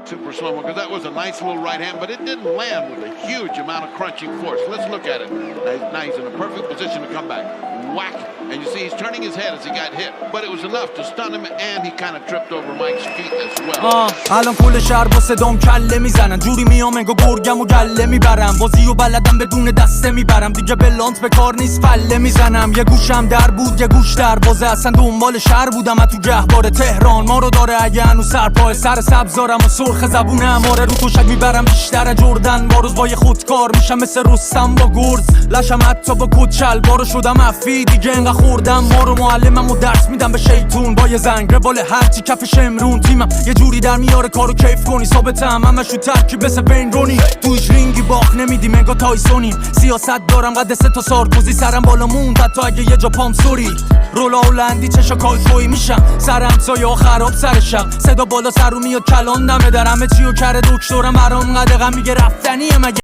Super slow-mo, because that was a nice little right hand, but it didn't land with a huge amount of crunching force. Let's look at it. Now he's in a perfect position to come back. Whack. And you see he's turning his head as he got hit. But it was enough to stun him, and he kind of tripped over Mike's feet as well. الان کل شهر با صدام کله میزنن، جوری میام انگار گرگم و گله میبرم، بازی و بلدم بدون دسته میبرم، دیگه بلانت به کار نیست فله میزنم. یه گوشم در بود یه گوش در بازه، اصلا دنبال شهر بودم تو گهواره تهران ما رو داره اگه هنوز سرپای سر سبزارم و سرخ زبونم آره رو توشک میبرم بیشتر جردن، با روز وای خودکار میشم مثل رستم با گرز، لشم حتی با کت شلوارو شدم افی دیگه انقدر خوردم ما رو، معلمم و درس میدم به شیطون با یه زنگ روال هرچی کف شمرون، تیمم یه جوری در میاره کارو کیف کنی، ثابتم همش رو ترکیب مثل بین رونی، تویش رینگی باخت نمیدیم انگار تایسونیم، سیاست دارم قد 3 تا سارکوزی، سرم بالا موند حتی اگه یه جا پام سوری، رولا هلندی چشا کایفوی میشم، سر همسایه ها خراب سرشم، صدا بالا سر رو میاد کلان دمه در همه چی و کره دکترم برام قد غم میگه رفتنیه مگه